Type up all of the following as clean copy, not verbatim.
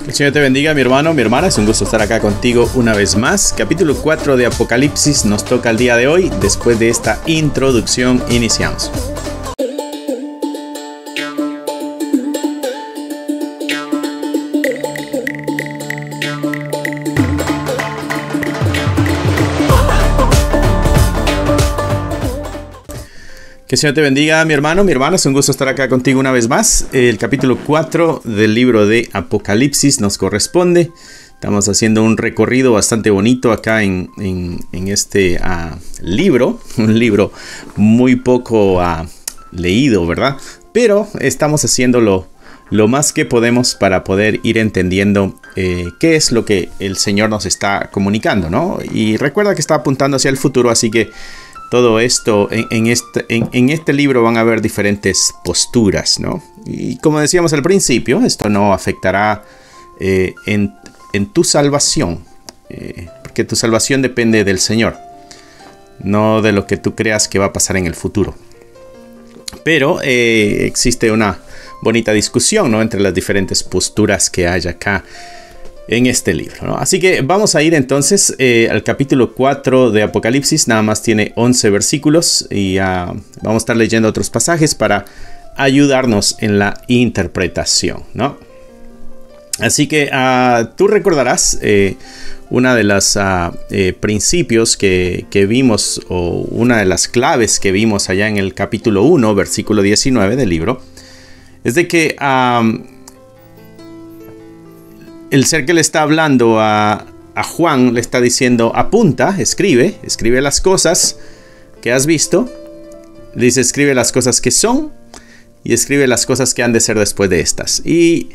El Señor te bendiga, mi hermano, mi hermana. Es un gusto estar acá contigo una vez más. Capítulo 4 de Apocalipsis nos toca el día de hoy. Después de esta introducción, iniciamos. Que el Señor te bendiga, mi hermano, mi hermana. Es un gusto estar acá contigo una vez más. El capítulo 4 del libro de Apocalipsis nos corresponde. Estamos haciendo un recorrido bastante bonito acá en este libro. Un libro muy poco leído, ¿verdad? Pero estamos haciéndolo lo más que podemos para poder ir entendiendo qué es lo que el Señor nos está comunicando, ¿no? Y recuerda que está apuntando hacia el futuro, así que todo esto, en este libro van a haber diferentes posturas, ¿no? Y como decíamos al principio, esto no afectará en tu salvación, porque tu salvación depende del Señor, no de lo que tú creas que va a pasar en el futuro. Pero existe una bonita discusión, ¿no?, entre las diferentes posturas que hay acá en este libro, ¿no? Así que vamos a ir entonces al capítulo 4 de Apocalipsis. Nada más tiene 11 versículos y vamos a estar leyendo otros pasajes para ayudarnos en la interpretación, ¿no? Así que tú recordarás una de los principios que vimos, o una de las claves que vimos allá en el capítulo 1, versículo 19 del libro, es de que el ser que le está hablando a Juan le está diciendo: apunta, escribe las cosas que has visto. Le dice: escribe las cosas que son y escribe las cosas que han de ser después de estas. Y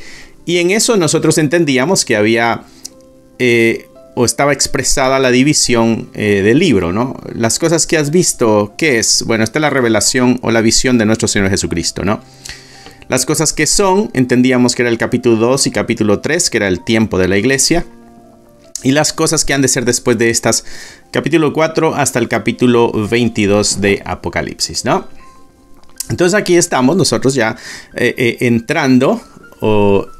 en eso nosotros entendíamos que había o estaba expresada la división del libro, ¿no? Las cosas que has visto, ¿qué es? Bueno, esta es la revelación o la visión de nuestro Señor Jesucristo, ¿no? Las cosas que son, entendíamos que era el capítulo 2 y capítulo 3, que era el tiempo de la iglesia. Y las cosas que han de ser después de estas, capítulo 4 hasta el capítulo 22 de Apocalipsis, ¿no? Entonces aquí estamos nosotros ya entrando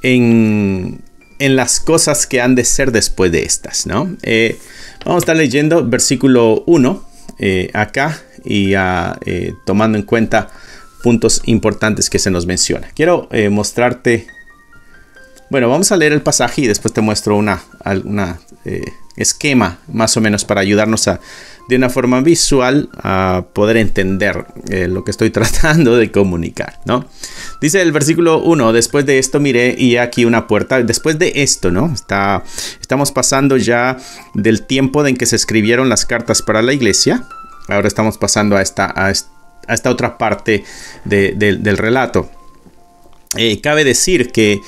en las cosas que han de ser después de estas, ¿no? Vamos a estar leyendo versículo 1 acá y tomando en cuenta puntos importantes que se nos menciona. Quiero mostrarte. Bueno, vamos a leer el pasaje y después te muestro una esquema más o menos para ayudarnos de una forma visual a poder entender lo que estoy tratando de comunicar, ¿no? Dice el versículo 1: después de esto miré y aquí una puerta. Después de esto, ¿no? Estamos pasando ya del tiempo en que se escribieron las cartas para la iglesia. Ahora estamos pasando a esta otra parte del relato. Cabe decir que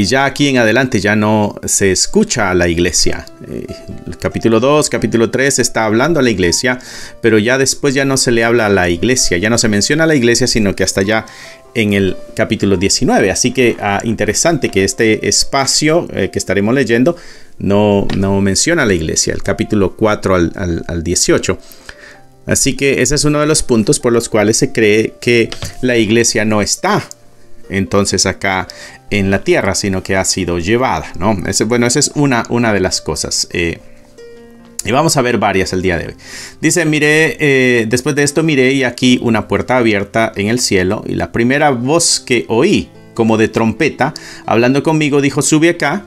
ya aquí en adelante ya no se escucha a la iglesia. El capítulo 2, capítulo 3 está hablando a la iglesia, pero ya después ya no se le habla a la iglesia, ya no se menciona a la iglesia, sino que hasta ya en el capítulo 19. Así que interesante que este espacio que estaremos leyendo no menciona a la iglesia, el capítulo 4 al 18. Así que ese es uno de los puntos por los cuales se cree que la iglesia no está entonces acá en la tierra, sino que ha sido llevada, ¿no? Esa es una de las cosas. Y vamos a ver varias el día de hoy. Dice: miré, después de esto miré y aquí una puerta abierta en el cielo, y la primera voz que oí, como de trompeta, hablando conmigo, dijo: sube acá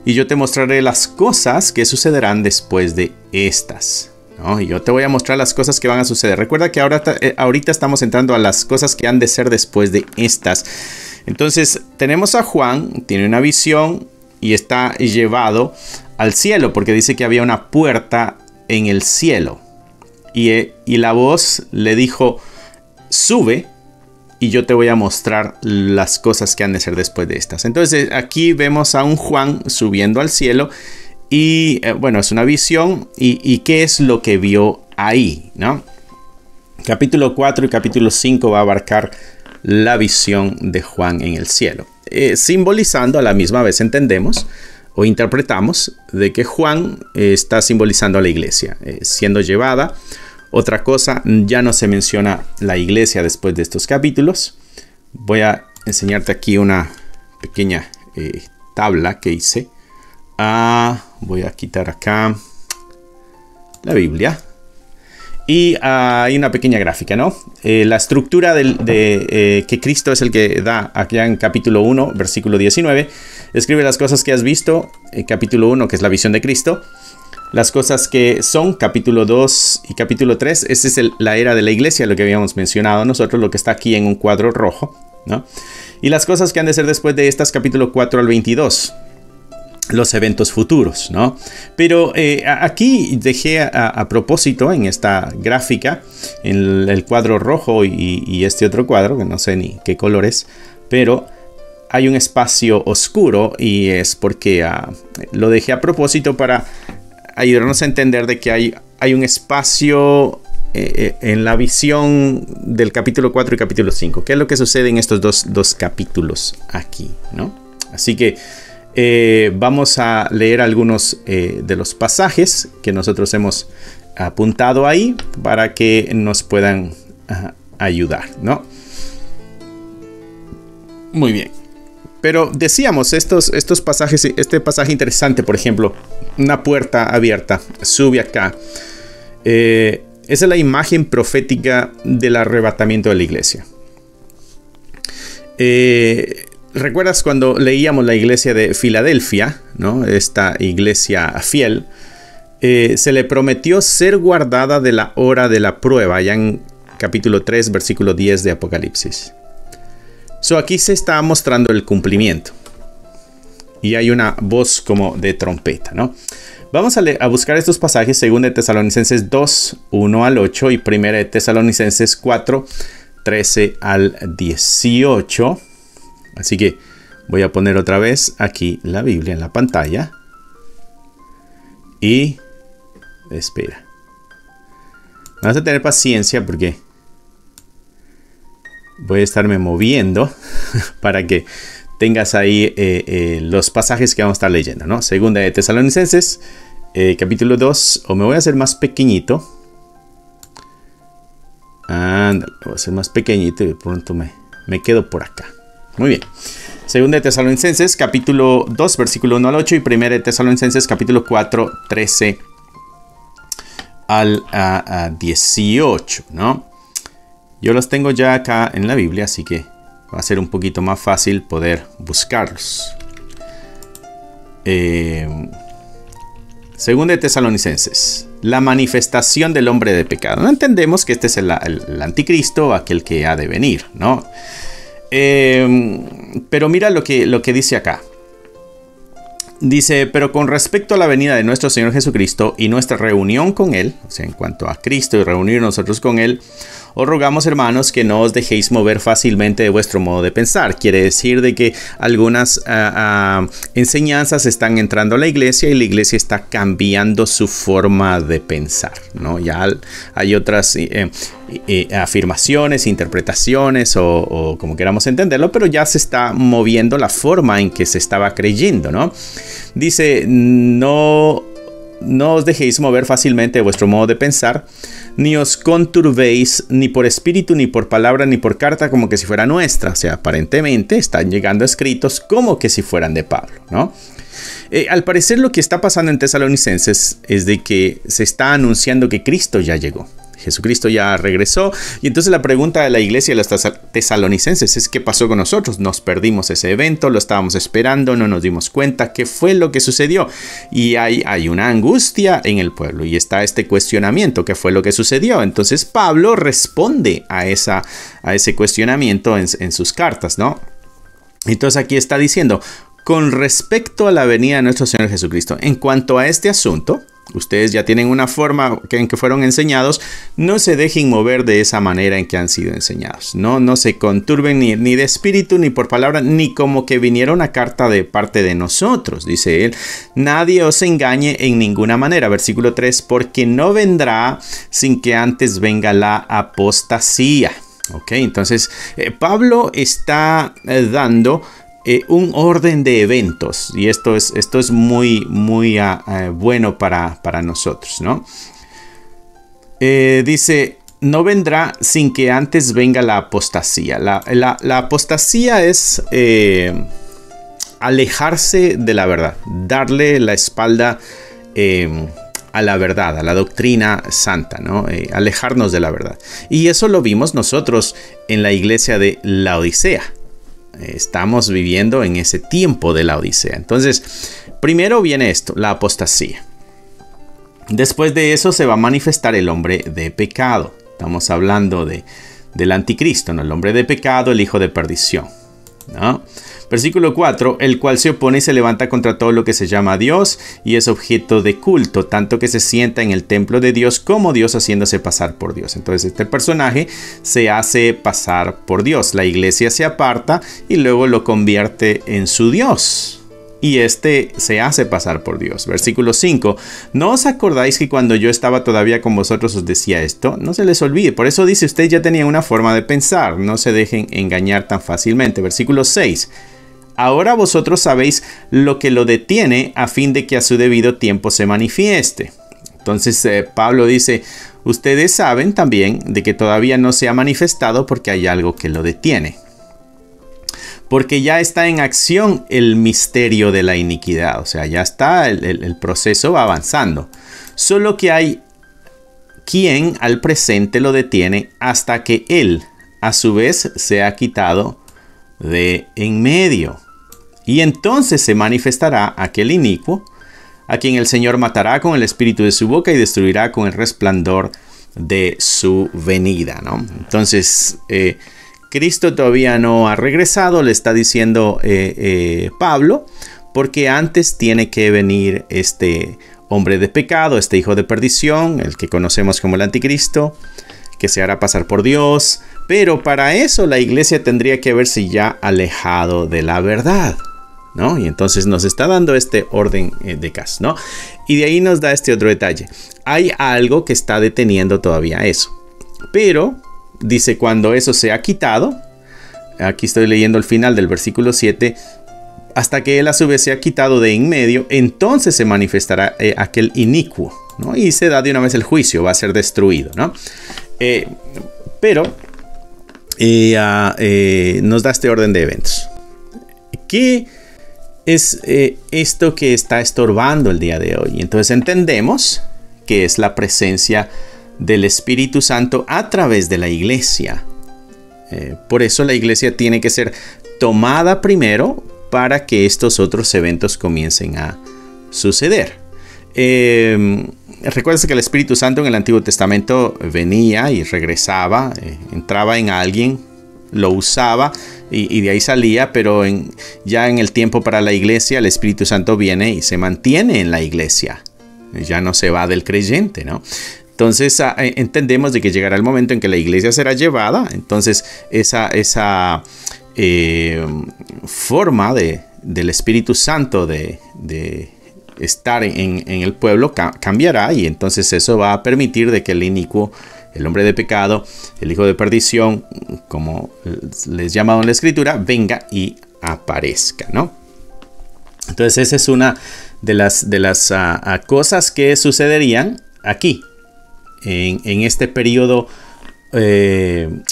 y yo te mostraré las cosas que sucederán después de estas. ¿No? Y yo te voy a mostrar las cosas que van a suceder. Recuerda que ahorita estamos entrando a las cosas que han de ser después de estas. Entonces tenemos a Juan, tiene una visión y está llevado al cielo, porque dice que había una puerta en el cielo. Y la voz le dijo: sube y yo te voy a mostrar las cosas que han de ser después de estas. Entonces aquí vemos a un Juan subiendo al cielo. Y bueno, es una visión. ¿Y qué es lo que vio ahí, ¿no? Capítulo 4 y capítulo 5 va a abarcar la visión de Juan en el cielo. Simbolizando, a la misma vez entendemos o interpretamos de que Juan está simbolizando a la iglesia, siendo llevada. Otra cosa, ya no se menciona la iglesia después de estos capítulos. Voy a enseñarte aquí una pequeña tabla que hice. Voy a quitar acá la Biblia. Y hay una pequeña gráfica, ¿no? La estructura que Cristo es el que da allá en capítulo 1, versículo 19. Escribe las cosas que has visto, capítulo 1, que es la visión de Cristo. Las cosas que son, capítulo 2 y capítulo 3. Esa es la era de la iglesia, lo que habíamos mencionado nosotros, lo que está aquí en un cuadro rojo, ¿no? Y las cosas que han de ser después de estas, capítulo 4 al 22. Los eventos futuros, ¿no? Pero aquí dejé a propósito en esta gráfica, en el cuadro rojo y este otro cuadro, que no sé ni qué color es, pero hay un espacio oscuro y es porque lo dejé a propósito para ayudarnos a entender de que hay un espacio en la visión del capítulo 4 y capítulo 5. ¿Qué es lo que sucede en estos dos capítulos aquí, ¿no? Así que vamos a leer algunos de los pasajes que nosotros hemos apuntado ahí para que nos puedan ayudar, ¿no? Muy bien. Pero decíamos, estos pasajes, este pasaje interesante, por ejemplo, una puerta abierta, sube acá. Esa es la imagen profética del arrebatamiento de la iglesia. ¿Recuerdas cuando leíamos la iglesia de Filadelfia, ¿no? Esta iglesia fiel, se le prometió ser guardada de la hora de la prueba, ya en capítulo 3, versículo 10 de Apocalipsis. Aquí se está mostrando el cumplimiento. Y hay una voz como de trompeta, ¿no? Vamos a buscar estos pasajes, 2 de Tesalonicenses 2, 1 al 8 y 1 de Tesalonicenses 4, 13 al 18. Así que voy a poner otra vez aquí la Biblia en la pantalla. Y espera. Vamos a tener paciencia porque voy a estarme moviendo para que tengas ahí los pasajes que vamos a estar leyendo, ¿no? 2 de Tesalonicenses, capítulo 2. O me voy a hacer más pequeñito. Ándale, voy a hacer más pequeñito y de pronto me quedo por acá. Muy bien. 2 de Tesalonicenses, capítulo 2, versículo 1 al 8. Y 1 de Tesalonicenses, capítulo 4, 13 al 18, ¿no? Yo los tengo ya acá en la Biblia, así que va a ser un poquito más fácil poder buscarlos. 2 de Tesalonicenses. La manifestación del hombre de pecado. No entendemos que este es el anticristo, aquel que ha de venir, ¿no? Pero mira lo que dice acá. Dice, pero con respecto a la venida de nuestro Señor Jesucristo y nuestra reunión con Él, o sea, en cuanto a Cristo y reunir nosotros con Él, os rogamos, hermanos, que no os dejéis mover fácilmente de vuestro modo de pensar. Quiere decir de que algunas enseñanzas están entrando a la iglesia y la iglesia está cambiando su forma de pensar, ¿no? Ya hay otras afirmaciones, interpretaciones o como queramos entenderlo, pero ya se está moviendo la forma en que se estaba creyendo, ¿no? Dice, no os dejéis mover fácilmente de vuestro modo de pensar, ni os conturbéis ni por espíritu, ni por palabra, ni por carta, como que si fuera nuestra. O sea, aparentemente están llegando escritos como que si fueran de Pablo, ¿no? Al parecer lo que está pasando en Tesalonicenses es de que se está anunciando que Cristo ya llegó. Jesucristo ya regresó. Y entonces la pregunta de la iglesia de los tesalonicenses es: ¿qué pasó con nosotros? Nos perdimos ese evento, lo estábamos esperando, no nos dimos cuenta. ¿Qué fue lo que sucedió? Y hay una angustia en el pueblo y está este cuestionamiento: ¿qué fue lo que sucedió? Entonces Pablo responde a ese cuestionamiento en sus cartas, ¿no? Entonces aquí está diciendo: con respecto a la venida de nuestro Señor Jesucristo, en cuanto a este asunto, ustedes ya tienen una forma en que fueron enseñados. No se dejen mover de esa manera en que han sido enseñados. No se conturben ni de espíritu, ni por palabra, ni como que viniera una carta de parte de nosotros, dice él. Nadie os engañe en ninguna manera. Versículo 3, porque no vendrá sin que antes venga la apostasía. Ok, entonces Pablo está dando un orden de eventos, y esto es muy bueno para nosotros, ¿no? Dice: no vendrá sin que antes venga la apostasía. La apostasía es alejarse de la verdad, darle la espalda a la verdad, a la doctrina santa, ¿no? Alejarnos de la verdad. Y eso lo vimos nosotros en la iglesia de Laodicea. Estamos viviendo en ese tiempo de la Odisea. Entonces, primero viene esto, la apostasía. Después de eso se va a manifestar el hombre de pecado. Estamos hablando del anticristo, ¿no? El hombre de pecado, el hijo de perdición, ¿no? Versículo 4, el cual se opone y se levanta contra todo lo que se llama Dios y es objeto de culto, tanto que se sienta en el templo de Dios como Dios haciéndose pasar por Dios. Entonces este personaje se hace pasar por Dios. La iglesia se aparta y luego lo convierte en su Dios. Y este se hace pasar por Dios. Versículo 5. ¿No os acordáis que cuando yo estaba todavía con vosotros os decía esto? No se les olvide. Por eso dice, ustedes ya tenían una forma de pensar. No se dejen engañar tan fácilmente. Versículo 6. Ahora vosotros sabéis lo que lo detiene a fin de que a su debido tiempo se manifieste. Entonces Pablo dice, ustedes saben también de que todavía no se ha manifestado porque hay algo que lo detiene. Porque ya está en acción el misterio de la iniquidad. O sea, ya está, el proceso va avanzando. Solo que hay quien al presente lo detiene hasta que él, a su vez, se ha quitado de en medio. Y entonces se manifestará aquel inicuo, a quien el Señor matará con el espíritu de su boca y destruirá con el resplandor de su venida, ¿no? Entonces, Cristo todavía no ha regresado, le está diciendo Pablo, porque antes tiene que venir este hombre de pecado, este hijo de perdición, el que conocemos como el anticristo, que se hará pasar por Dios. Pero para eso la iglesia tendría que haberse ya alejado de la verdad, ¿no? Y entonces nos está dando este orden de casos, ¿no? Y de ahí nos da este otro detalle. Hay algo que está deteniendo todavía eso. Pero dice, cuando eso se ha quitado, aquí estoy leyendo el final del versículo 7, hasta que él a su vez se ha quitado de en medio, entonces se manifestará aquel inicuo, ¿no? Y se da de una vez el juicio, va a ser destruido, ¿no? Pero nos da este orden de eventos. ¿Qué es esto que está estorbando el día de hoy? Entonces entendemos que es la presencia del Espíritu Santo a través de la iglesia. Por eso la iglesia tiene que ser tomada primero para que estos otros eventos comiencen a suceder. Recuerda que el Espíritu Santo en el Antiguo Testamento venía y regresaba, entraba en alguien, lo usaba y de ahí salía, pero ya en el tiempo para la iglesia el Espíritu Santo viene y se mantiene en la iglesia. Ya no se va del creyente, ¿no? Entonces entendemos de que llegará el momento en que la iglesia será llevada. Entonces esa forma del Espíritu Santo de estar en el pueblo cambiará, y entonces eso va a permitir de que el inicuo, el hombre de pecado, el hijo de perdición, como les llamado en la escritura, venga y aparezca, ¿no? Entonces esa es una de las cosas que sucederían aquí en este periodo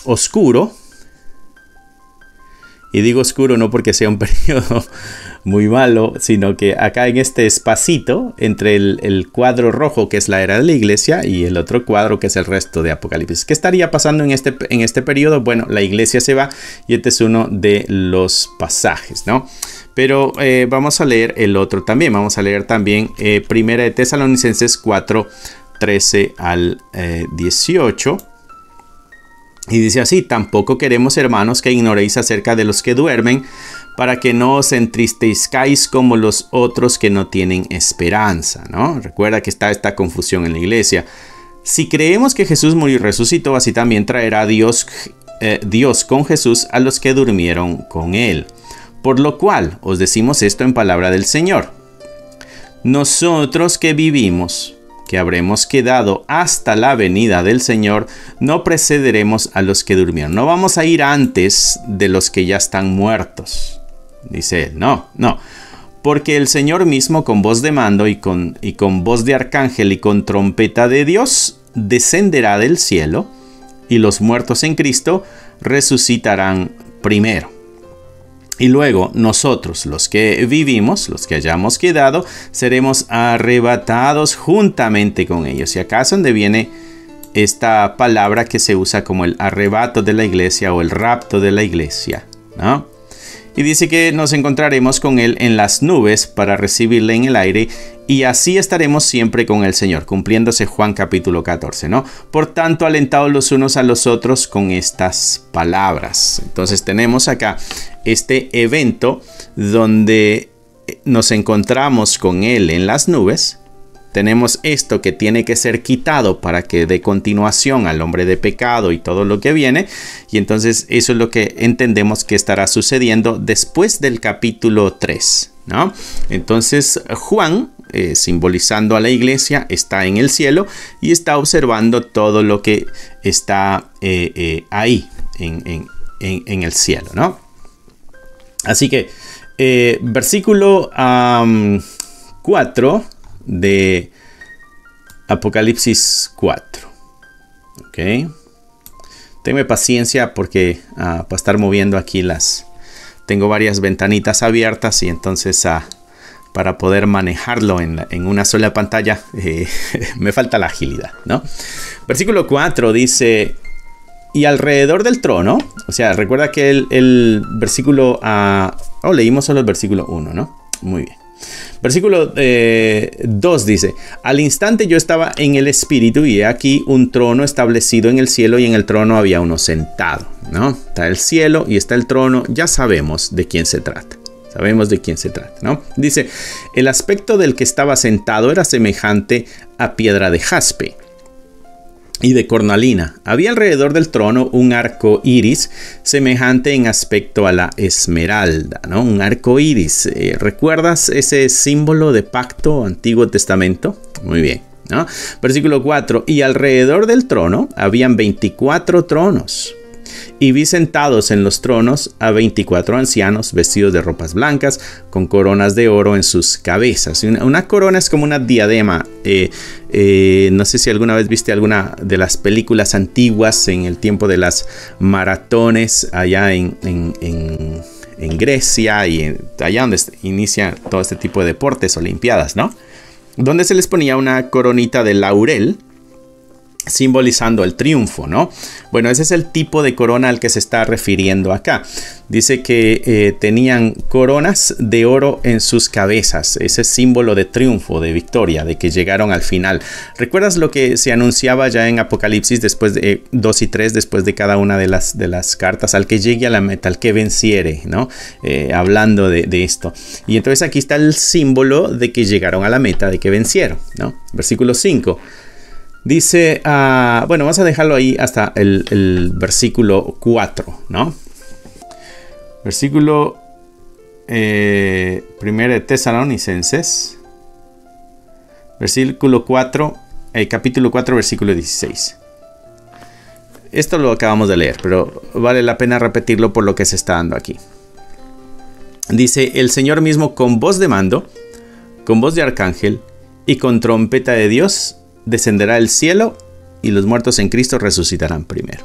oscuro. Y digo oscuro no porque sea un periodo muy malo, sino que acá en este espacito entre el cuadro rojo, que es la era de la iglesia, y el otro cuadro, que es el resto de Apocalipsis. ¿Qué estaría pasando en este periodo? Bueno, la iglesia se va, y este es uno de los pasajes, ¿no? Pero vamos a leer el otro también. Vamos a leer también Primera de Tesalonicenses 4, 13 al 18. Y dice así: tampoco queremos, hermanos, que ignoréis acerca de los que duermen, para que no os entristezcáis como los otros que no tienen esperanza, ¿no? Recuerda que está esta confusión en la iglesia. Si creemos que Jesús murió y resucitó, así también traerá Dios con Jesús a los que durmieron con él. Por lo cual os decimos esto en palabra del Señor: nosotros que vivimos, que habremos quedado hasta la venida del Señor, no precederemos a los que durmieron. No vamos a ir antes de los que ya están muertos. Dice él, no. Porque el Señor mismo, con voz de mando y con voz de arcángel y con trompeta de Dios, descenderá del cielo, y los muertos en Cristo resucitarán primero. Y luego nosotros, los que vivimos, los que hayamos quedado, seremos arrebatados juntamente con ellos. Y acá es donde viene esta palabra que se usa como el arrebato de la iglesia o el rapto de la iglesia, ¿no? Y dice que nos encontraremos con Él en las nubes para recibirle en el aire, y así estaremos siempre con el Señor, cumpliéndose Juan capítulo 14, ¿no? Por tanto, alentados los unos a los otros con estas palabras. Entonces tenemos acá este evento donde nos encontramos con Él en las nubes. Tenemos esto que tiene que ser quitado para que dé continuación al hombre de pecado y todo lo que viene. Y entonces eso es lo que entendemos que estará sucediendo después del capítulo 3, ¿no? Entonces Juan, simbolizando a la iglesia, está en el cielo y está observando todo lo que está ahí en el cielo, ¿no? Así que versículo 4 de Apocalipsis 4. Ok. Tenme paciencia porque para estar moviendo aquí tengo varias ventanitas abiertas y entonces para poder manejarlo en una sola pantalla me falta la agilidad, ¿no? Versículo 4 dice: y alrededor del trono, o sea, recuerda que el versículo leímos solo el versículo 1, ¿no? Muy bien. Versículo 2 dice: al instante yo estaba en el espíritu y he aquí un trono establecido en el cielo, y en el trono había uno sentado, ¿no? Está el cielo y está el trono, ya sabemos de quién se trata. Sabemos de quién se trata, ¿no? Dice: el aspecto del que estaba sentado era semejante a piedra de jaspe y de cornalina. Había alrededor del trono un arco iris semejante en aspecto a la esmeralda, ¿no? Un arco iris. ¿Recuerdas ese símbolo de pacto Antiguo Testamento? Muy bien, ¿no? Versículo 4. Y alrededor del trono habían 24 tronos. Y vi sentados en los tronos a 24 ancianos vestidos de ropas blancas con coronas de oro en sus cabezas. Una corona es como una diadema. No sé si alguna vez viste alguna de las películas antiguas en el tiempo de las maratones allá en Grecia y allá donde inicia todo este tipo de deportes, olimpiadas, ¿no? Donde se les ponía una coronita de laurel, simbolizando el triunfo, ¿no? Bueno, ese es el tipo de corona al que se está refiriendo acá. Dice que tenían coronas de oro en sus cabezas. Ese símbolo de triunfo, de victoria, de que llegaron al final. ¿Recuerdas lo que se anunciaba ya en Apocalipsis después de 2 y 3, después de cada una de las cartas? Al que llegue a la meta, al que venciere, ¿no? Hablando de esto. Y entonces aquí está el símbolo de que llegaron a la meta, de que vencieron, ¿no? Versículo 5. Dice, bueno, vamos a dejarlo ahí hasta el versículo 4, ¿no? Versículo 1 de Tesalonicenses, versículo 4, capítulo 4, versículo 16. Esto lo acabamos de leer, pero vale la pena repetirlo por lo que se está dando aquí. Dice: el Señor mismo con voz de mando, con voz de arcángel y con trompeta de Dios descenderá el cielo, y los muertos en Cristo resucitarán primero.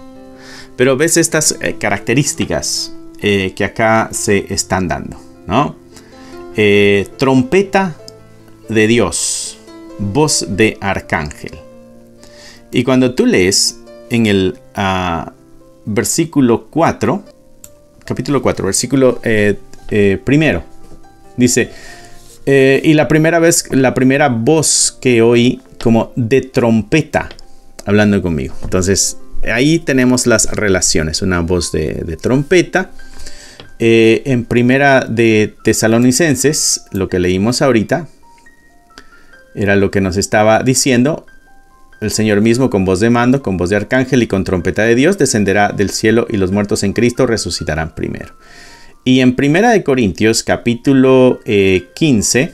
Pero ves estas características que acá se están dando, ¿no? Trompeta de Dios, voz de arcángel. Y cuando tú lees en el versículo 4, capítulo 4, versículo primero, dice: y la primera voz que oí como de trompeta hablando conmigo. Entonces ahí tenemos las relaciones, una voz de trompeta. En primera de Tesalonicenses, lo que leímos ahorita era lo que nos estaba diciendo: el Señor mismo con voz de mando, con voz de arcángel y con trompeta de Dios descenderá del cielo, y los muertos en Cristo resucitarán primero. Y en primera de Corintios capítulo 15,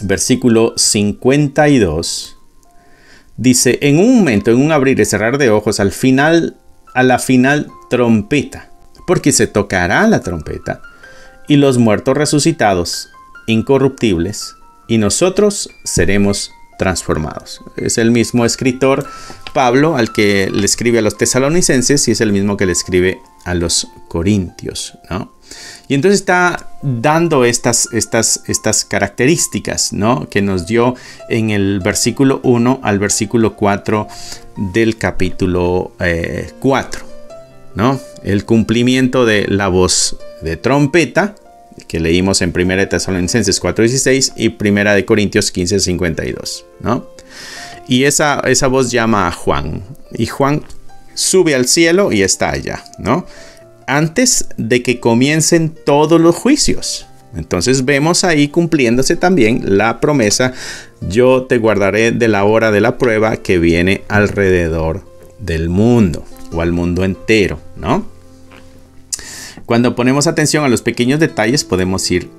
versículo 52, dice: en un momento, en un abrir y cerrar de ojos, a la final trompeta, porque se tocará la trompeta, y los muertos resucitados, incorruptibles, y nosotros seremos transformados. Es el mismo escritor, Pablo, al que le escribe a los tesalonicenses, y es el mismo que le escribe a los corintios, ¿no? Y entonces está dando estas características, ¿no? Que nos dio en el versículo 1 al versículo 4 del capítulo 4, ¿no? El cumplimiento de la voz de trompeta, que leímos en 1 Tesalonicenses 4:16 y 1 Corintios 15:52, ¿no? Y esa voz llama a Juan. Y Juan sube al cielo y está allá, ¿no? Antes de que comiencen todos los juicios. Entonces vemos ahí cumpliéndose también la promesa: yo te guardaré de la hora de la prueba que viene alrededor del mundo, o al mundo entero, ¿no? Cuando ponemos atención a los pequeños detalles, podemos ir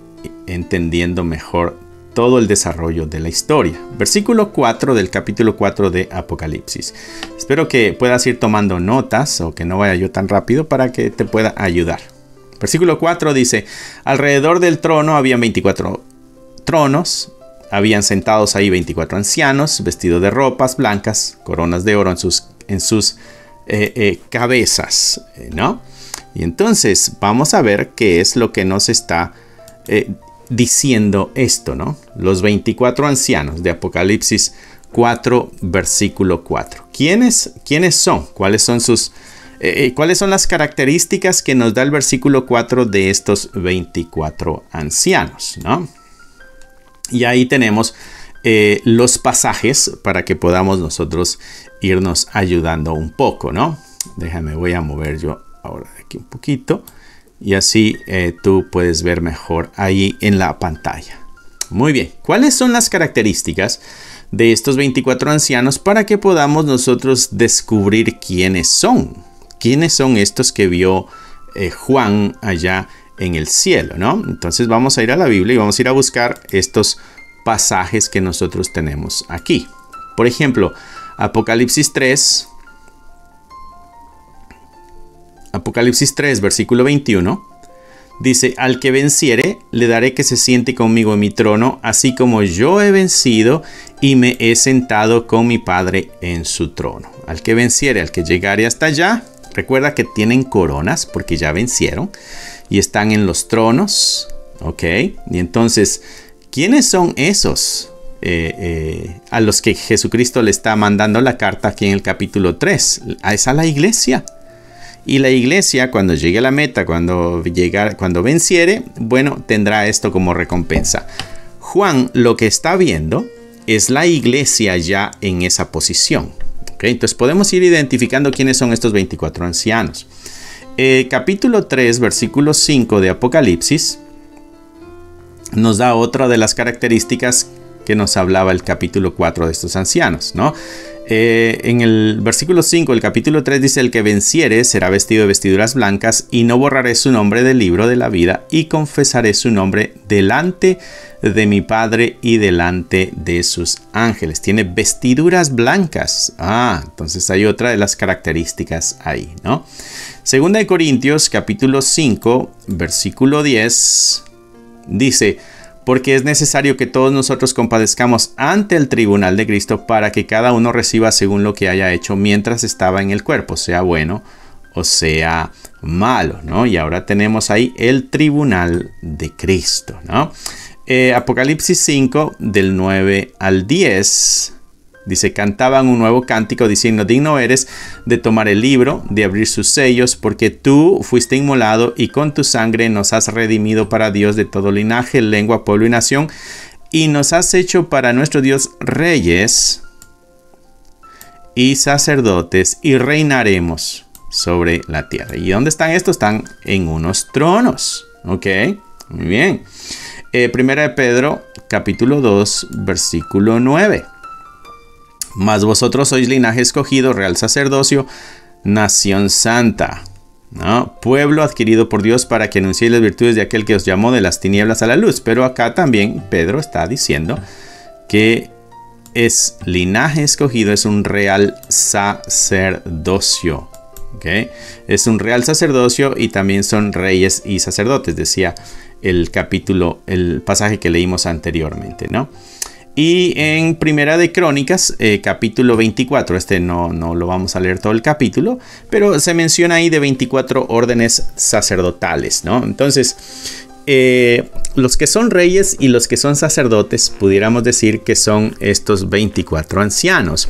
entendiendo mejor todo el desarrollo de la historia. Versículo 4 del capítulo 4 de Apocalipsis. Espero que puedas ir tomando notas, o que no vaya yo tan rápido, para que te pueda ayudar. Versículo 4 dice: alrededor del trono habían 24 tronos, habían sentados ahí 24 ancianos, vestidos de ropas blancas, coronas de oro en sus cabezas, ¿no? Y entonces vamos a ver qué es lo que nos está diciendo esto, ¿no? Los 24 ancianos de Apocalipsis 4, versículo 4. ¿Quiénes son? ¿Cuáles son las características que nos da el versículo 4 de estos 24 ancianos, ¿no? Y ahí tenemos los pasajes para que podamos nosotros irnos ayudando un poco, ¿no? Voy a mover yo ahora aquí un poquito. Y así tú puedes ver mejor ahí en la pantalla. Muy bien. ¿Cuáles son las características de estos 24 ancianos para que podamos nosotros descubrir quiénes son? ¿Quiénes son estos que vio Juan allá en el cielo, ¿no? Entonces vamos a ir a la Biblia y vamos a ir a buscar estos pasajes que nosotros tenemos aquí. Por ejemplo, Apocalipsis 3, versículo 21, dice: al que venciere, le daré que se siente conmigo en mi trono, así como yo he vencido y me he sentado con mi Padre en su trono. Al que venciere, al que llegare hasta allá. Recuerda que tienen coronas porque ya vencieron y están en los tronos, ¿ok? Y entonces, ¿quiénes son esos a los que Jesucristo le está mandando la carta aquí en el capítulo 3? Es a la iglesia. Y la iglesia, cuando llegue a la meta, cuando venciere, bueno, tendrá esto como recompensa. Juan lo que está viendo es la iglesia ya en esa posición. ¿Okay? Entonces podemos ir identificando quiénes son estos 24 ancianos. Capítulo 3, versículo 5 de Apocalipsis nos da otra de las características que nos hablaba el capítulo 4 de estos ancianos, ¿no? En el versículo 5 del capítulo 3 dice: el que venciere será vestido de vestiduras blancas, y no borraré su nombre del libro de la vida, y confesaré su nombre delante de mi Padre y delante de sus ángeles. Tiene vestiduras blancas. Entonces hay otra de las características ahí, ¿no? Segunda de Corintios capítulo 5 versículo 10 dice: porque es necesario que todos nosotros compadezcamos ante el tribunal de Cristo, para que cada uno reciba según lo que haya hecho mientras estaba en el cuerpo, sea bueno o sea malo, ¿no? Y ahora tenemos ahí el tribunal de Cristo, ¿no? Apocalipsis 5, del 9 al 10, dice: cantaban un nuevo cántico diciendo: digno eres de tomar el libro, de abrir sus sellos, porque tú fuiste inmolado y con tu sangre nos has redimido para Dios de todo linaje, lengua, pueblo y nación, y nos has hecho para nuestro Dios reyes y sacerdotes, y reinaremos sobre la tierra. ¿Y dónde están estos? Están en unos tronos. Ok, muy bien. Primera de Pedro capítulo 2 versículo 9. Mas vosotros sois linaje escogido, real sacerdocio, nación santa, ¿no? Pueblo adquirido por Dios, para que anunciéis las virtudes de aquel que os llamó de las tinieblas a la luz. Pero acá también Pedro está diciendo que es linaje escogido, es un real sacerdocio. ¿Okay? Es un real sacerdocio y también son reyes y sacerdotes, decía el pasaje que leímos anteriormente, ¿no? Y en Primera de Crónicas, capítulo 24, no lo vamos a leer todo el capítulo, pero se menciona ahí de 24 órdenes sacerdotales, ¿no? Entonces, los que son reyes y los que son sacerdotes, pudiéramos decir que son estos 24 ancianos.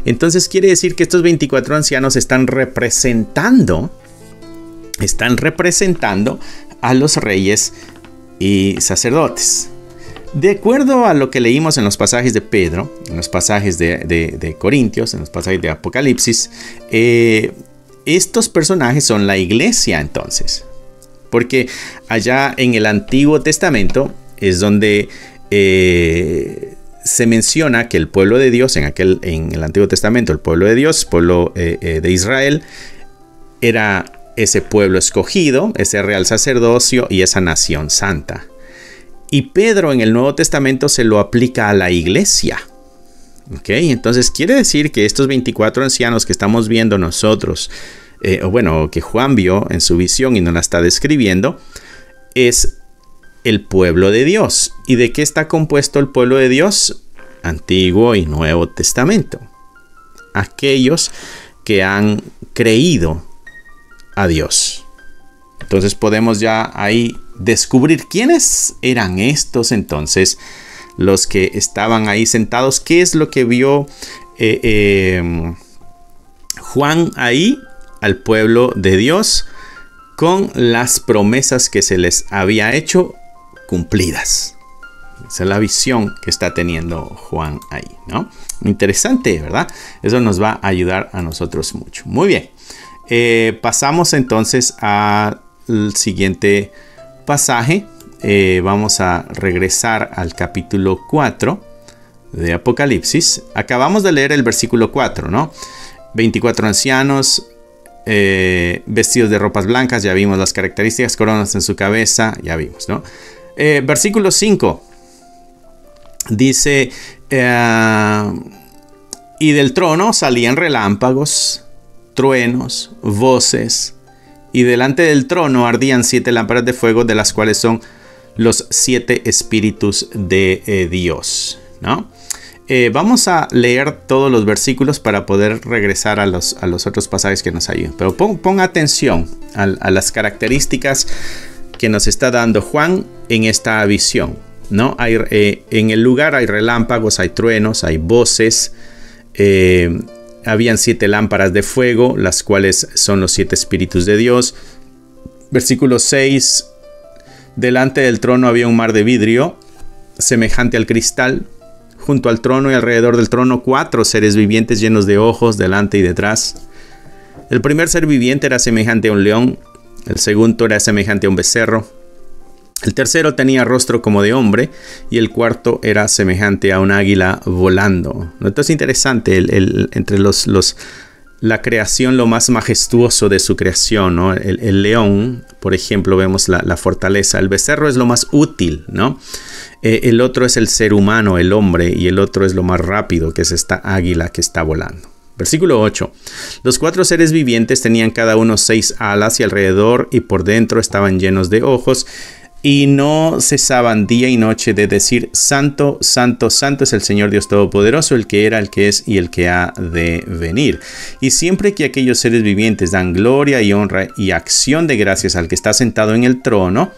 Entonces quiere decir que estos 24 ancianos están representando a los reyes y sacerdotes. De acuerdo a lo que leímos en los pasajes de Pedro, en los pasajes de Corintios, en los pasajes de Apocalipsis, estos personajes son la iglesia entonces. Porque allá en el Antiguo Testamento es donde se menciona que el pueblo de Dios, en el Antiguo Testamento, el pueblo de Dios, pueblo de Israel, era ese pueblo escogido, ese real sacerdocio y esa nación santa. Y Pedro en el Nuevo Testamento se lo aplica a la iglesia. ¿Ok? Entonces quiere decir que estos 24 ancianos que estamos viendo nosotros, que Juan vio en su visión y nos la está describiendo, es el pueblo de Dios. ¿Y de qué está compuesto el pueblo de Dios? Antiguo y Nuevo Testamento. Aquellos que han creído a Dios. Entonces podemos ya ahí descubrir quiénes eran estos entonces, los que estaban ahí sentados. ¿Qué es lo que vio Juan ahí? Al pueblo de Dios con las promesas que se les había hecho cumplidas. Esa es la visión que está teniendo Juan ahí, ¿no? Interesante, ¿verdad? Eso nos va a ayudar a nosotros mucho. Muy bien. Pasamos entonces al siguiente pasaje. Vamos a regresar al capítulo 4 de Apocalipsis. Acabamos de leer el versículo 4, ¿no? 24 ancianos vestidos de ropas blancas, ya vimos las características, coronas en su cabeza, ya vimos, ¿no? Versículo 5 dice, y del trono salían relámpagos, truenos, voces, y delante del trono ardían 7 lámparas de fuego, de las cuales son los 7 espíritus de Dios, ¿no? Vamos a leer todos los versículos para poder regresar a los otros pasajes que nos ayudan. Pero ponga atención a las características que nos está dando Juan en esta visión, ¿no? En el lugar hay relámpagos, hay truenos, hay voces. Habían 7 lámparas de fuego, las cuales son los 7 espíritus de Dios. Versículo 6. Delante del trono había un mar de vidrio, semejante al cristal. Junto al trono y alrededor del trono 4 seres vivientes llenos de ojos delante y detrás. El primer ser viviente era semejante a un león. El segundo era semejante a un becerro. El tercero tenía rostro como de hombre. Y el cuarto era semejante a un águila volando. Esto es interesante. Entre la creación, lo más majestuoso de su creación, ¿no? El león, por ejemplo, vemos la fortaleza. El becerro es lo más útil, ¿no? El otro es el ser humano, el hombre, y el otro es lo más rápido, que es esta águila que está volando. Versículo 8. Los 4 seres vivientes tenían cada uno 6 alas y alrededor y por dentro estaban llenos de ojos y no cesaban día y noche de decir: Santo, Santo, Santo es el Señor Dios Todopoderoso, el que era, el que es y el que ha de venir. Y siempre que aquellos seres vivientes dan gloria y honra y acción de gracias al que está sentado en el trono,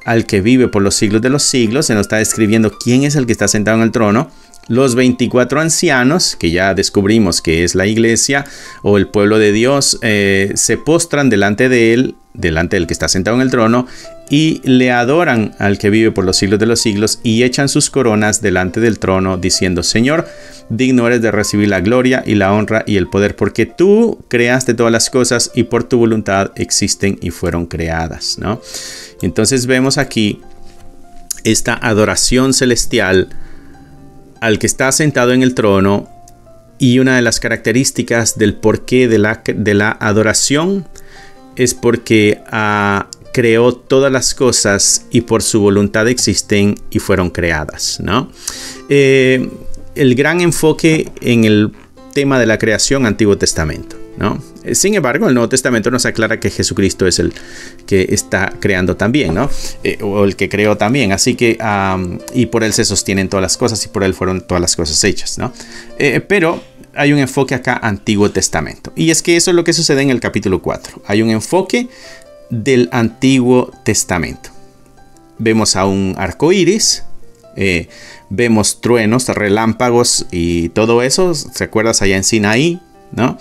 al que vive por los siglos de los siglos, se nos está describiendo quién es el que está sentado en el trono. Los 24 ancianos, que ya descubrimos que es la iglesia o el pueblo de Dios, se postran delante de él, delante del que está sentado en el trono, y le adoran al que vive por los siglos de los siglos y echan sus coronas delante del trono diciendo: Señor, digno eres de recibir la gloria y la honra y el poder, porque tú creaste todas las cosas y por tu voluntad existen y fueron creadas, ¿no? Entonces vemos aquí esta adoración celestial al que está sentado en el trono, y una de las características del porqué de la adoración es porque creó todas las cosas y por su voluntad existen y fueron creadas, ¿no? El gran enfoque en el tema de la creación, Antiguo Testamento, ¿no? Sin embargo, el Nuevo Testamento nos aclara que Jesucristo es el que está creando también, ¿no? O el que creó también. Así que, y por Él se sostienen todas las cosas y por Él fueron todas las cosas hechas, ¿no? Pero hay un enfoque acá Antiguo Testamento. Y es que eso es lo que sucede en el capítulo 4. Hay un enfoque del Antiguo Testamento. Vemos a un arco iris, vemos truenos, relámpagos y todo eso. ¿Se acuerdas allá en Sinaí? ¿No?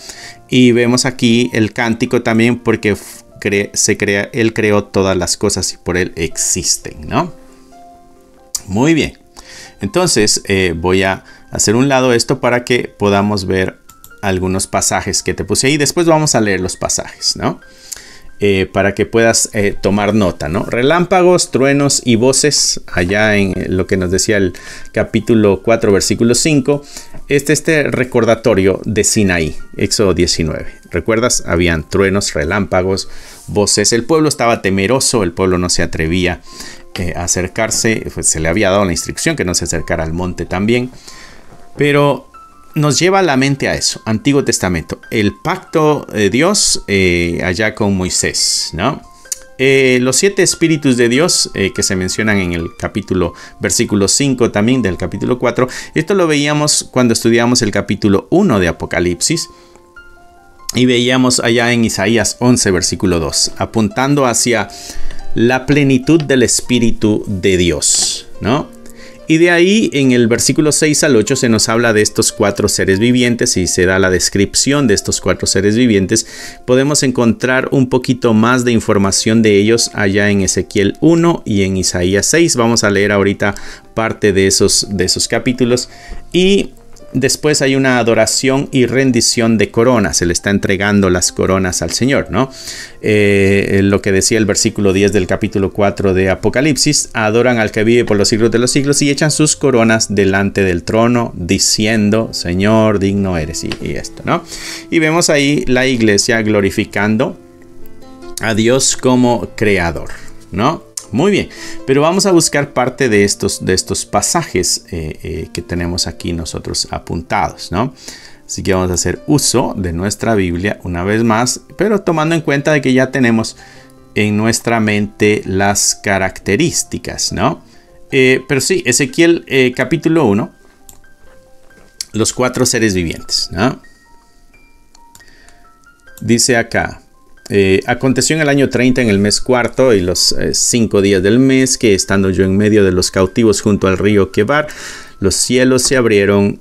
Y vemos aquí el cántico también porque Él creó todas las cosas y por Él existen, ¿no? Muy bien. Entonces voy a hacer un lado esto para que podamos ver algunos pasajes que te puse ahí. Después vamos a leer los pasajes, ¿no? Para que puedas tomar nota, ¿no? Relámpagos, truenos y voces, allá en lo que nos decía el capítulo 4, versículo 5, este recordatorio de Sinaí, Éxodo 19. ¿Recuerdas? Habían truenos, relámpagos, voces. El pueblo estaba temeroso, el pueblo no se atrevía a acercarse, pues se le había dado la instrucción que no se acercara al monte también, pero nos lleva a la mente a eso, Antiguo Testamento, el pacto de Dios allá con Moisés, ¿no? Los 7 espíritus de Dios que se mencionan en el capítulo, versículo 5 también del capítulo 4, esto lo veíamos cuando estudiamos el capítulo 1 de Apocalipsis y veíamos allá en Isaías 11, versículo 2, apuntando hacia la plenitud del Espíritu de Dios, ¿no? Y de ahí en el versículo 6 al 8 se nos habla de estos 4 seres vivientes y se da la descripción de estos 4 seres vivientes. Podemos encontrar un poquito más de información de ellos allá en Ezequiel 1 y en Isaías 6. Vamos a leer ahorita parte de esos capítulos. Y después hay una adoración y rendición de coronas. Se le está entregando las coronas al Señor, ¿no? Lo que decía el versículo 10 del capítulo 4 de Apocalipsis. Adoran al que vive por los siglos de los siglos y echan sus coronas delante del trono, diciendo, Señor, digno eres. Y esto, ¿no? Y vemos ahí la iglesia glorificando a Dios como creador, ¿no? Muy bien, pero vamos a buscar parte de estos pasajes que tenemos aquí nosotros apuntados, ¿no? Así que vamos a hacer uso de nuestra Biblia una vez más, pero tomando en cuenta de que ya tenemos en nuestra mente las características, ¿no? Pero sí, Ezequiel capítulo 1, los 4 seres vivientes, ¿no? Dice acá. Aconteció en el año 30 en el mes cuarto y los 5 días del mes que estando yo en medio de los cautivos junto al río Quebar, los cielos se abrieron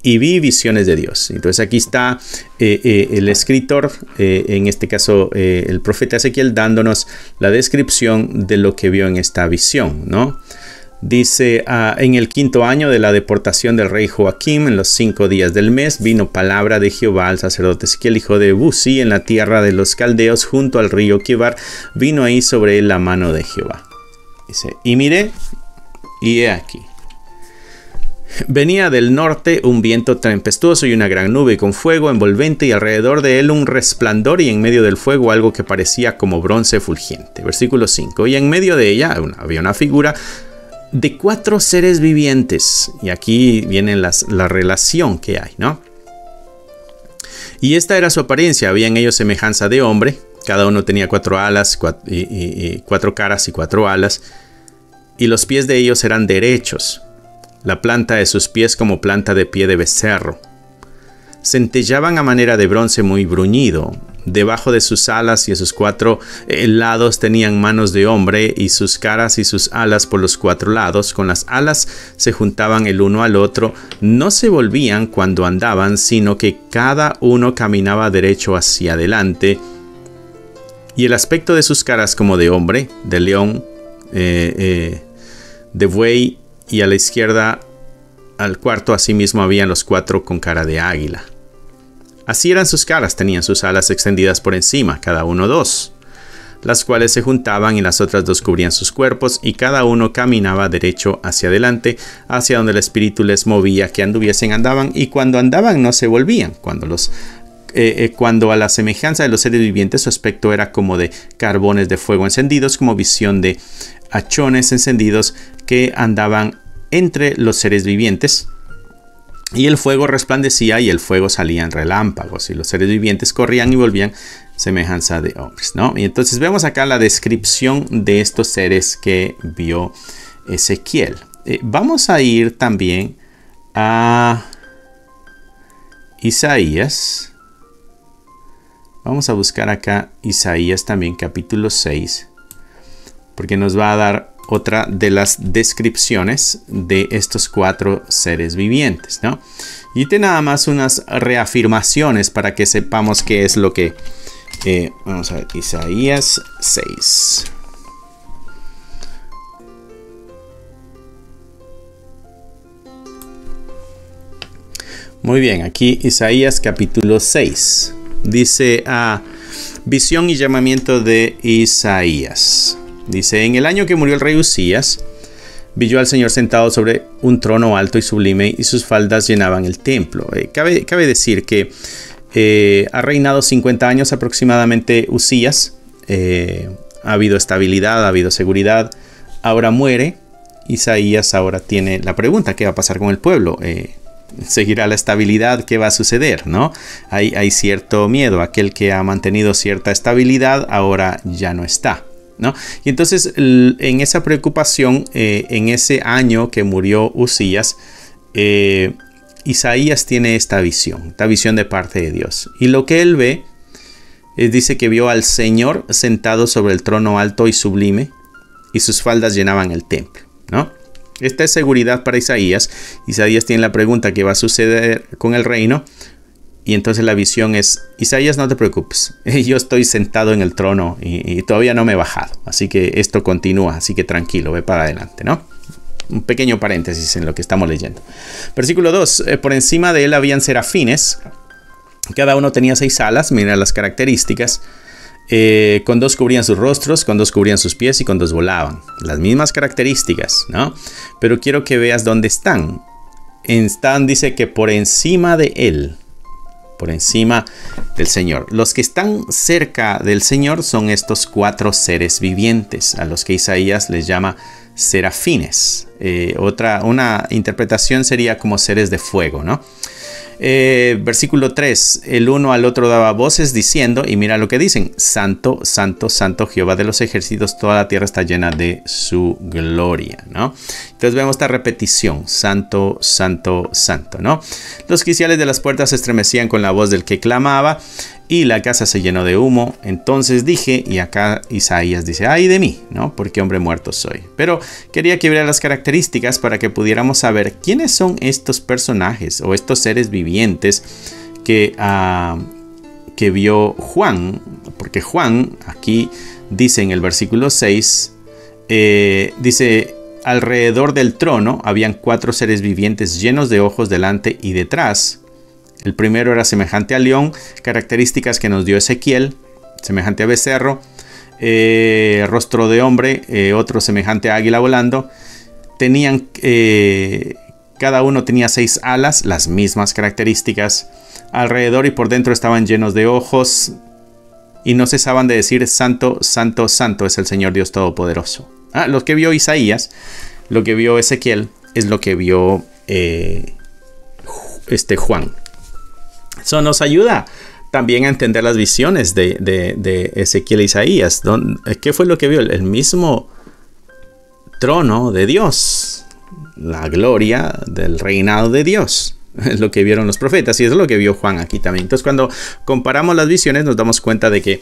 y vi visiones de Dios. Entonces aquí está el escritor, en este caso el profeta Ezequiel, dándonos la descripción de lo que vio en esta visión, ¿no? Dice, en el 5.º año de la deportación del rey Joaquim, en los 5 días del mes, vino palabra de Jehová al sacerdote Ezequiel, hijo de Buzi, en la tierra de los caldeos, junto al río Quebar. Vino ahí sobre él la mano de Jehová. Dice, y miré, y he aquí. Venía del norte un viento tempestuoso y una gran nube con fuego envolvente, y alrededor de él un resplandor, y en medio del fuego algo que parecía como bronce fulgente. Versículo 5. Y en medio de ella había una figura de 4 seres vivientes. Y aquí viene la relación que hay, ¿no? Y esta era su apariencia. Había en ellos semejanza de hombre. Cada uno tenía 4 alas, 4 caras y 4 alas. Y los pies de ellos eran derechos. La planta de sus pies como planta de pie de becerro. Centellaban a manera de bronce muy bruñido. Debajo de sus alas y de sus 4 lados tenían manos de hombre, y sus caras y sus alas por los 4 lados. Con las alas se juntaban el uno al otro. No se volvían cuando andaban, sino que cada uno caminaba derecho hacia adelante. Y el aspecto de sus caras como de hombre, de león, de buey, y a la izquierda al cuarto asimismo habían los 4 con cara de águila. Así eran sus caras, tenían sus alas extendidas por encima, cada uno 2, las cuales se juntaban y las otras 2 cubrían sus cuerpos, y cada uno caminaba derecho hacia adelante, hacia donde el espíritu les movía que anduviesen, andaban, y cuando andaban no se volvían. Cuando a la semejanza de los seres vivientes su aspecto era como de carbones de fuego encendidos, como visión de hachones encendidos que andaban entre los seres vivientes. Y el fuego resplandecía y el fuego salía en relámpagos y los seres vivientes corrían y volvían semejanza de hombres, ¿no? Y entonces vemos acá la descripción de estos seres que vio Ezequiel. Vamos a ir también a Isaías. Vamos a buscar acá Isaías también, capítulo 6, porque nos va a dar otra de las descripciones de estos 4 seres vivientes, ¿no? Y tiene nada más unas reafirmaciones para que sepamos qué es lo que... vamos a ver, Isaías 6. Muy bien, aquí Isaías capítulo 6. Dice visión y llamamiento de Isaías. Dice, en el año que murió el rey Usías, vi yo al Señor sentado sobre un trono alto y sublime, y sus faldas llenaban el templo. Cabe decir que ha reinado 50 años aproximadamente Usías. Ha habido estabilidad, ha habido seguridad. Ahora muere. Isaías ahora tiene la pregunta, ¿qué va a pasar con el pueblo? ¿Seguirá la estabilidad? ¿Qué va a suceder? ¿No? Hay cierto miedo. Aquel que ha mantenido cierta estabilidad ahora ya no está, ¿no? Y entonces en esa preocupación, en ese año que murió Usías, Isaías tiene esta visión de parte de Dios. Y lo que él ve, dice que vio al Señor sentado sobre el trono alto y sublime, y sus faldas llenaban el templo, ¿no? Esta es seguridad para Isaías. Isaías tiene la pregunta, ¿qué va a suceder con el reino? Y entonces la visión es, Isaías, no te preocupes, yo estoy sentado en el trono y todavía no me he bajado, así que esto continúa, así que tranquilo, ve para adelante, ¿no? Un pequeño paréntesis en lo que estamos leyendo. Versículo 2, por encima de él habían serafines, cada uno tenía 6 alas, mira las características, con 2 cubrían sus rostros, con 2 cubrían sus pies y con 2 volaban. Las mismas características, ¿no? Pero quiero que veas dónde están. Dice que por encima de él, por encima del Señor. Los que están cerca del Señor son estos 4 seres vivientes, a los que Isaías les llama serafines. Una interpretación sería como seres de fuego, ¿no? Versículo 3, el uno al otro daba voces diciendo, y mira lo que dicen, Santo, Santo, Santo Jehová de los ejércitos, toda la tierra está llena de su gloria, ¿no? Entonces vemos esta repetición, Santo, Santo, Santo, ¿no? Los quiciales de las puertas se estremecían con la voz del que clamaba, y la casa se llenó de humo. Entonces dije, y acá Isaías dice, ay de mí, ¿no? Porque hombre muerto soy. Pero quería que viera las características para que pudiéramos saber quiénes son estos personajes o estos seres vivientes que vio Juan. Porque Juan, aquí dice en el versículo 6, dice, alrededor del trono habían 4 seres vivientes llenos de ojos delante y detrás. El primero era semejante al león, características que nos dio Ezequiel, semejante a becerro, rostro de hombre, otro semejante a águila volando. Tenían, cada uno tenía 6 alas, las mismas características. Alrededor y por dentro estaban llenos de ojos y no cesaban de decir, Santo, Santo, Santo es el Señor Dios Todopoderoso. Lo que vio Isaías, lo que vio Ezequiel, es lo que vio Juan. Eso nos ayuda también a entender las visiones de Ezequiel e Isaías. ¿Qué fue lo que vio? El mismo trono de Dios, la gloria del reinado de Dios. Es lo que vieron los profetas y es lo que vio Juan aquí también. Entonces, cuando comparamos las visiones nos damos cuenta de que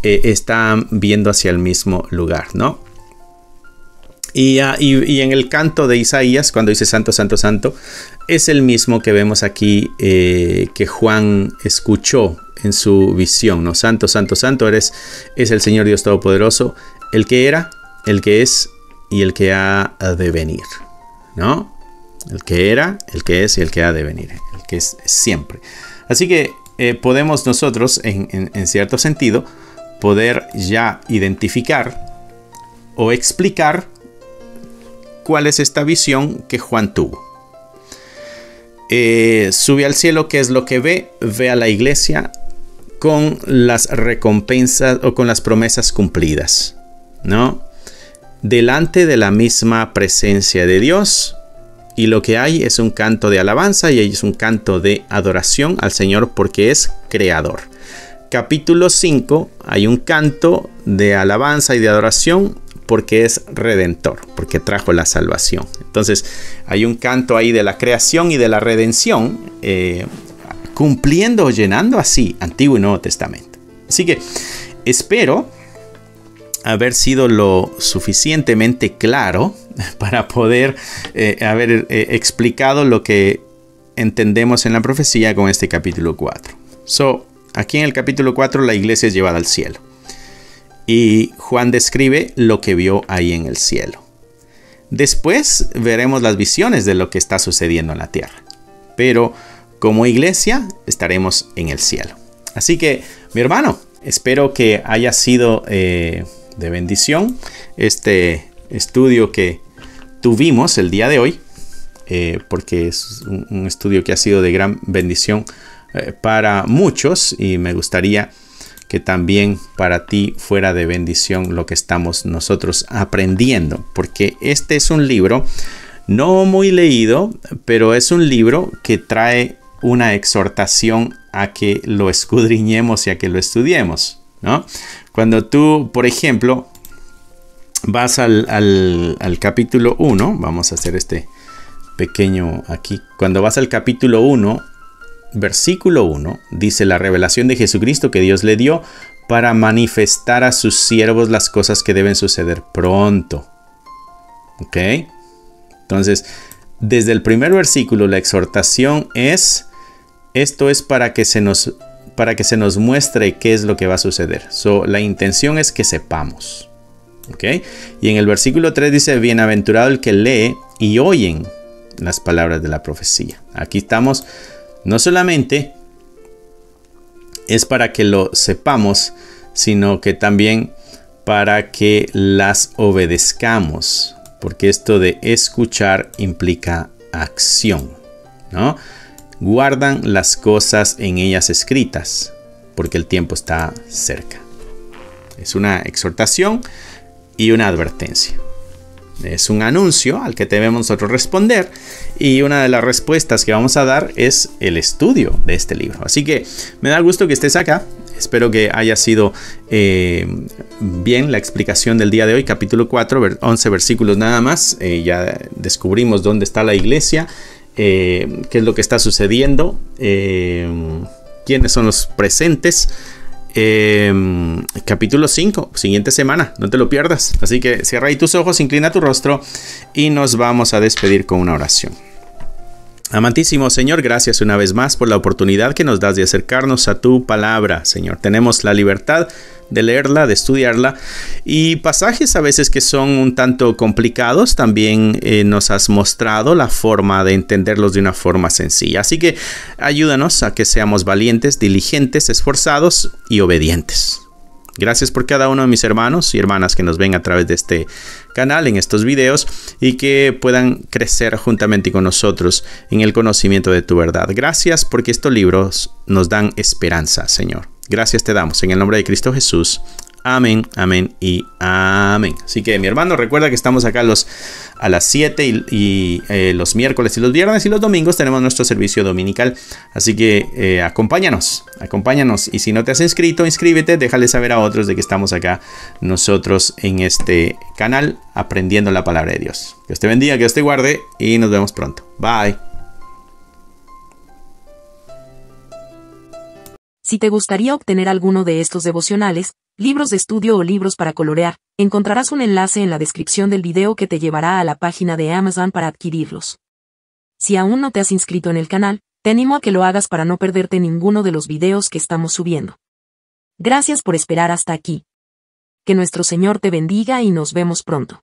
están viendo hacia el mismo lugar, ¿no? Y en el canto de Isaías, cuando dice Santo, Santo, Santo, es el mismo que vemos aquí que Juan escuchó en su visión, ¿no? Santo, Santo, Santo es el Señor Dios Todopoderoso, el que era, el que es y el que ha de venir, ¿no? El que era, el que es y el que ha de venir, el que es siempre. Así que podemos nosotros, en cierto sentido, poder ya identificar o explicar cuál es esta visión que Juan tuvo. Sube al cielo, ¿qué es lo que ve? Ve a la iglesia con las recompensas o con las promesas cumplidas, ¿no? Delante de la misma presencia de Dios y lo que hay es un canto de alabanza y es un canto de adoración al Señor porque es creador. Capítulo 5 hay un canto de alabanza y de adoración porque es redentor, porque trajo la salvación. Entonces hay un canto ahí de la creación y de la redención, cumpliendo o llenando así Antiguo y Nuevo Testamento. Así que espero haber sido lo suficientemente claro para poder haber explicado lo que entendemos en la profecía con este capítulo 4. Aquí en el capítulo 4 la iglesia es llevada al cielo. Y Juan describe lo que vio ahí en el cielo. Después veremos las visiones de lo que está sucediendo en la tierra. Pero como iglesia estaremos en el cielo. Así que, mi hermano, espero que haya sido de bendición este estudio que tuvimos el día de hoy. Porque es un estudio que ha sido de gran bendición para muchos. Y me gustaría que también para ti fuera de bendición lo que estamos nosotros aprendiendo. Porque este es un libro no muy leído, pero es un libro que trae una exhortación a que lo escudriñemos y a que lo estudiemos, ¿no? Cuando tú, por ejemplo, vas al capítulo 1, vamos a hacer este pequeño aquí. Cuando vas al capítulo 1, versículo 1, dice la revelación de Jesucristo que Dios le dio para manifestar a sus siervos las cosas que deben suceder pronto. ¿Ok? Entonces, desde el primer versículo, la exhortación es, esto es para que se nos muestre qué es lo que va a suceder. La intención es que sepamos. ¿Ok? Y en el versículo 3 dice, bienaventurado el que lee y oyen las palabras de la profecía. Aquí estamos. No solamente es para que lo sepamos, sino que también para que las obedezcamos, porque esto de escuchar implica acción, ¿no? Guardan las cosas en ellas escritas, porque el tiempo está cerca. Es una exhortación y una advertencia. Es un anuncio al que debemos nosotros responder y una de las respuestas que vamos a dar es el estudio de este libro. Así que me da gusto que estés acá. Espero que haya sido bien la explicación del día de hoy. Capítulo 4, 11 versículos nada más. Ya descubrimos dónde está la iglesia, qué es lo que está sucediendo, quiénes son los presentes. Capítulo 5, siguiente semana, no te lo pierdas. Así que cierra ahí tus ojos, inclina tu rostro y nos vamos a despedir con una oración. Amantísimo Señor, gracias una vez más por la oportunidad que nos das de acercarnos a tu palabra, Señor. Tenemos la libertad de leerla, de estudiarla, y pasajes a veces que son un tanto complicados, también nos has mostrado la forma de entenderlos de una forma sencilla. Así que ayúdanos a que seamos valientes, diligentes, esforzados y obedientes. Gracias por cada uno de mis hermanos y hermanas que nos ven a través de este canal, en estos videos, y que puedan crecer juntamente con nosotros en el conocimiento de tu verdad. Gracias porque estos libros nos dan esperanza, Señor. Gracias te damos en el nombre de Cristo Jesús. Amén, amén y amén. Así que mi hermano, recuerda que estamos acá a las 7 y los miércoles y los viernes, y los domingos tenemos nuestro servicio dominical. Así que acompáñanos. Y si no te has inscrito, inscríbete, déjale saber a otros de que estamos acá nosotros en este canal aprendiendo la palabra de Dios. Dios te bendiga, que Dios te guarde y nos vemos pronto. Bye. Si te gustaría obtener alguno de estos devocionales, libros de estudio o libros para colorear, encontrarás un enlace en la descripción del video que te llevará a la página de Amazon para adquirirlos. Si aún no te has inscrito en el canal, te animo a que lo hagas para no perderte ninguno de los videos que estamos subiendo. Gracias por esperar hasta aquí. Que nuestro Señor te bendiga y nos vemos pronto.